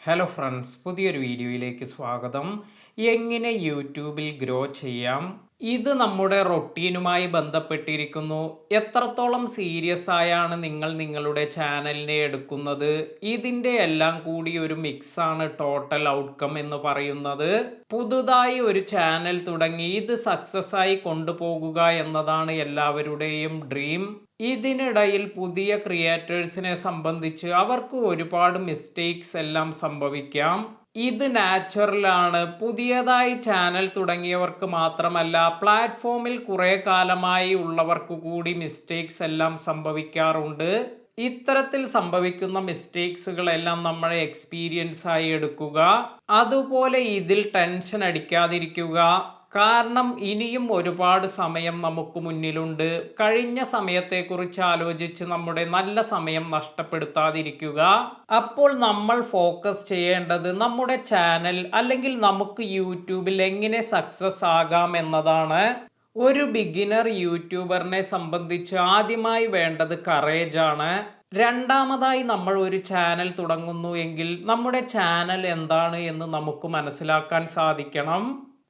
Hello friends, പുതിയൊരു വീഡിയോയിലേക്ക് സ്വാഗതം. എങ്ങനെ യൂട്യൂബിൽ ഗ്രോ ചെയ്യാം? ഇത് നമ്മുടെ റൊട്ടീനുമായി ബന്ധപ്പെട്ടിരിക്കുന്നു. എത്രത്തോളം സീരിയസ് ആയാണ് നിങ്ങൾ നിങ്ങളുടെ ചാനലിനെ എടുക്കുന്നത്? ഇതിൻ്റെ എല്ലാം കൂടി ഒരു മിക്സാണ് ടോട്ടൽ ഔട്ട്കം എന്ന് പറയുന്നത്. പുതുതായി ഒരു ചാനൽ തുടങ്ങി ഇത് സക്സസ് ആയി കൊണ്ടുപോകുക എന്നതാണ് എല്ലാവരുടെയും ഡ്രീം. ഇതിനിടയിൽ പുതിയ ക്രിയേറ്റേഴ്സിനെ സംബന്ധിച്ച് അവർക്ക് ഒരുപാട് മിസ്റ്റേക്സ് എല്ലാം സംഭവിക്കാം. ഇത് നാച്ചുറലാണ്. പുതിയതായി ചാനൽ തുടങ്ങിയവർക്ക് മാത്രമല്ല, പ്ലാറ്റ്ഫോമിൽ കുറെ കാലമായി ഉള്ളവർക്ക് കൂടി മിസ്റ്റേക്സ് എല്ലാം സംഭവിക്കാറുണ്ട്. ഇത്തരത്തിൽ സംഭവിക്കുന്ന മിസ്റ്റേക്സുകളെല്ലാം നമ്മളെ എക്സ്പീരിയൻസ് ആയി എടുക്കുക. അതുപോലെ ഇതിൽ ടെൻഷൻ അടിക്കാതിരിക്കുക. കാരണം ഇനിയും ഒരുപാട് സമയം നമുക്ക് മുന്നിലുണ്ട്. കഴിഞ്ഞ സമയത്തെക്കുറിച്ച് ആലോചിച്ച് നമ്മുടെ നല്ല സമയം നഷ്ടപ്പെടുത്താതിരിക്കുക. അപ്പോൾ നമ്മൾ ഫോക്കസ് ചെയ്യേണ്ടത് നമ്മുടെ ചാനൽ അല്ലെങ്കിൽ നമുക്ക് യൂട്യൂബിൽ എങ്ങനെ സക്സസ് ആകാം എന്നതാണ്. ഒരു ബിഗിനർ യൂട്യൂബറിനെ സംബന്ധിച്ച് ആദ്യമായി വേണ്ടത് കറേജ് ആണ്. രണ്ടാമതായി നമ്മൾ ഒരു ചാനൽ തുടങ്ങുന്നു എങ്കിൽ നമ്മുടെ ചാനൽ എന്താണ് എന്ന് നമുക്ക് മനസ്സിലാക്കാൻ സാധിക്കണം.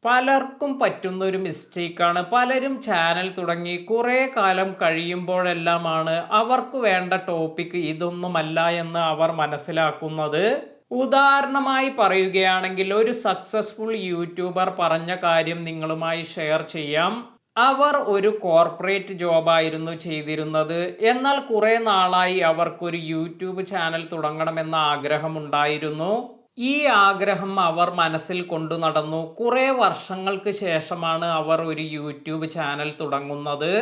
പലർക്കും പറ്റുന്ന ഒരു മിസ്റ്റേക്കാണ്. പലരും ചാനൽ തുടങ്ങി കുറേ കാലം കഴിയുമ്പോഴെല്ലാമാണ് അവർക്ക് വേണ്ട ടോപ്പിക് ഇതൊന്നുമല്ല എന്ന് അവർ മനസ്സിലാക്കുന്നത്. ഉദാഹരണമായി പറയുകയാണെങ്കിൽ, ഒരു സക്സസ്ഫുൾ യൂട്യൂബർ പറഞ്ഞ കാര്യം നിങ്ങളുമായി ഷെയർ ചെയ്യാം. അവർ ഒരു കോർപ്പറേറ്റ് ജോബായിരുന്നു ചെയ്തിരുന്നത്. എന്നാൽ കുറെ നാളായി അവർക്കൊരു യൂട്യൂബ് ചാനൽ തുടങ്ങണമെന്ന ആഗ്രഹമുണ്ടായിരുന്നു. ഈ ആഗ്രഹം അവർ മനസ്സിൽ കൊണ്ടു നടന്നു. കുറെ വർഷങ്ങൾക്ക് ശേഷമാണ് അവർ ഒരു യൂട്യൂബ് ചാനൽ തുടങ്ങുന്നത്.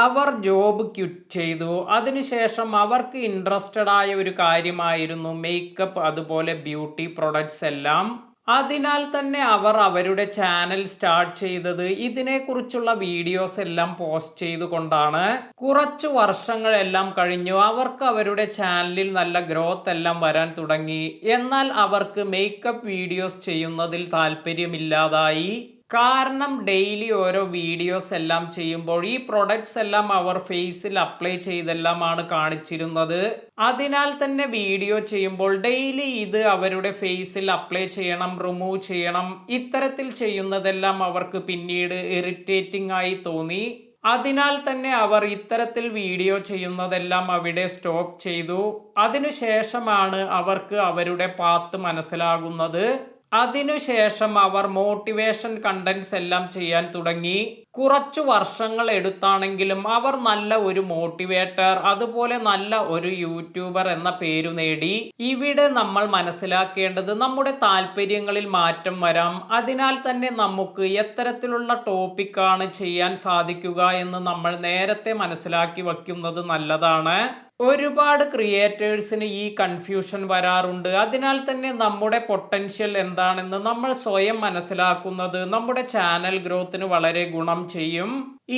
അവർ ജോബ് ക്വിറ്റ് ചെയ്തു. അതിനുശേഷം അവർക്ക് ഇൻട്രസ്റ്റഡ് ആയ ഒരു കാര്യമായിരുന്നു മേക്കപ്പ്, അതുപോലെ ബ്യൂട്ടി പ്രൊഡക്ട്സ് എല്ലാം. അതിനാൽ തന്നെ അവർ അവരുടെ ചാനൽ സ്റ്റാർട്ട് ചെയ്തത് ഇതിനെക്കുറിച്ചുള്ള വീഡിയോസ് എല്ലാം പോസ്റ്റ് ചെയ്തുകൊണ്ടാണ്. കുറച്ചു വർഷങ്ങളെല്ലാം കഴിഞ്ഞു. അവർക്ക് അവരുടെ ചാനലിൽ നല്ല ഗ്രോത്ത് എല്ലാം വരാൻ തുടങ്ങി. എന്നാൽ അവർക്ക് മേക്കപ്പ് വീഡിയോസ് ചെയ്യുന്നതിൽ താല്പര്യമില്ലാതായി. കാരണം ഡെയിലി ഓരോ വീഡിയോസ് എല്ലാം ചെയ്യുമ്പോൾ ഈ പ്രൊഡക്ട്സ് എല്ലാം അവർ ഫേസിൽ അപ്ലൈ ചെയ്തെല്ലാമാണ് കാണിച്ചിരുന്നത്. അതിനാൽ തന്നെ വീഡിയോ ചെയ്യുമ്പോൾ ഡെയിലി ഇത് അവരുടെ ഫേസിൽ അപ്ലൈ ചെയ്യണം, റിമൂവ് ചെയ്യണം. ഇത്തരത്തിൽ ചെയ്യുന്നതെല്ലാം അവർക്ക് പിന്നീട് ഇറിറ്റേറ്റിംഗ് ആയി തോന്നി. അതിനാൽ തന്നെ അവർ ഇത്തരത്തിൽ വീഡിയോ ചെയ്യുന്നതെല്ലാം അവിടെ സ്റ്റോപ്പ് ചെയ്തു. അതിനുശേഷമാണ് അവർക്ക് അവരുടെ പാത്ത് മനസ്സിലാകുന്നത്. അതിനുശേഷം അവർ മോട്ടിവേഷൻ കണ്ടന്റ്സ് എല്ലാം ചെയ്യാൻ തുടങ്ങി. കുറച്ചു വർഷങ്ങൾ എടുത്താണെങ്കിലും അവർ നല്ല ഒരു മോട്ടിവേറ്റർ, അതുപോലെ നല്ല ഒരു യൂട്യൂബർ എന്ന പേരു നേടി. ഇവിടെ നമ്മൾ മനസ്സിലാക്കേണ്ടത് നമ്മുടെ താല്പര്യങ്ങളിൽ മാറ്റം വരാം. അതിനാൽ തന്നെ നമുക്ക് എത്തരത്തിലുള്ള ടോപ്പിക്കാണ് ചെയ്യാൻ സാധിക്കുക എന്ന് നമ്മൾ നേരത്തെ മനസ്സിലാക്കി വയ്ക്കുന്നത് നല്ലതാണ്. ഒരുപാട് ക്രിയേറ്റേഴ്സിന് ഈ കൺഫ്യൂഷൻ വരാറുണ്ട്. അതിനാൽ തന്നെ നമ്മുടെ പൊട്ടൻഷ്യൽ എന്താണെന്ന് നമ്മൾ സ്വയം മനസ്സിലാക്കുന്നത് നമ്മുടെ ചാനൽ ഗ്രോത്തിന് വളരെ ഗുണം ചെയ്യും.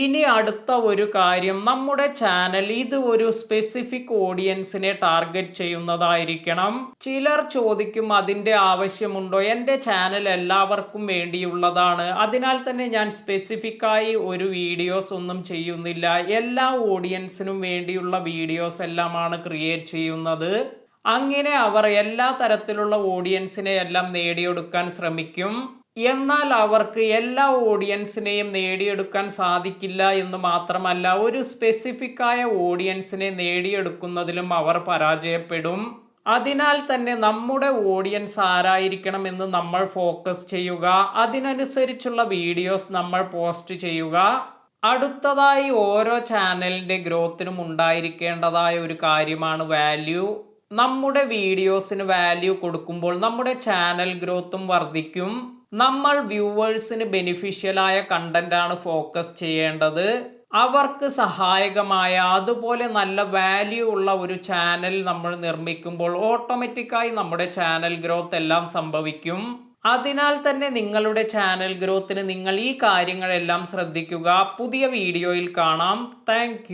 ഇനി അടുത്ത ഒരു കാര്യം, നമ്മുടെ ചാനൽ ഇത് ഒരു സ്പെസിഫിക് ഓഡിയൻസിനെ ടാർഗറ്റ് ചെയ്യുന്നതായിരിക്കണം. ചിലർ ചോദിക്കും, അതിൻ്റെ ആവശ്യമുണ്ടോ? എൻ്റെ ചാനൽ എല്ലാവർക്കും വേണ്ടിയുള്ളതാണ്. അതിനാൽ തന്നെ ഞാൻ സ്പെസിഫിക് ആയി ഒരു വീഡിയോസ് ഒന്നും ചെയ്യുന്നില്ല. എല്ലാ ഓഡിയൻസിനും വേണ്ടിയുള്ള വീഡിയോസ് എല്ലാമാണ് ക്രിയേറ്റ് ചെയ്യുന്നത്. അങ്ങനെ അവർ എല്ലാ തരത്തിലുള്ള ഓഡിയൻസിനെ എല്ലാം നേടിയെടുക്കാൻ ശ്രമിക്കും. എന്നാൽ അവർക്ക് എല്ലാ ഓഡിയൻസിനെയും നേടിയെടുക്കാൻ സാധിക്കില്ല എന്ന് മാത്രമല്ല, ഒരു സ്പെസിഫിക് ആയ ഓഡിയൻസിനെ നേടിയെടുക്കുന്നതിലും അവർ പരാജയപ്പെടും. അതിനാൽ തന്നെ നമ്മുടെ ഓഡിയൻസ് ആരായിരിക്കണം എന്ന് നമ്മൾ ഫോക്കസ് ചെയ്യുക. അതിനനുസരിച്ചുള്ള വീഡിയോസ് നമ്മൾ പോസ്റ്റ് ചെയ്യുക. അടുത്തതായി ഓരോ ചാനലിൻ്റെ ഗ്രോത്തിനും ഉണ്ടായിരിക്കേണ്ടതായ ഒരു കാര്യമാണ് വാല്യൂ. നമ്മുടെ വീഡിയോസിന് വാല്യൂ കൊടുക്കുമ്പോൾ നമ്മുടെ ചാനൽ ഗ്രോത്തും വർദ്ധിക്കും. നമ്മൾ വ്യൂവേഴ്സിന് ബെനിഫിഷ്യലായ കണ്ടന്റ് ആണ് ഫോക്കസ് ചെയ്യേണ്ടത്. അവർക്ക് സഹായകമായ, അതുപോലെ നല്ല വാല്യൂ ഉള്ള ഒരു ചാനൽ നമ്മൾ നിർമ്മിക്കുമ്പോൾ ഓട്ടോമാറ്റിക്കായി നമ്മുടെ ചാനൽ ഗ്രോത്ത് എല്ലാം സംഭവിക്കും. അതിനാൽ തന്നെ നിങ്ങളുടെ ചാനൽ ഗ്രോത്തിന് നിങ്ങൾ ഈ കാര്യങ്ങളെല്ലാം ശ്രദ്ധിക്കുക. പുതിയ വീഡിയോയിൽ കാണാം. താങ്ക്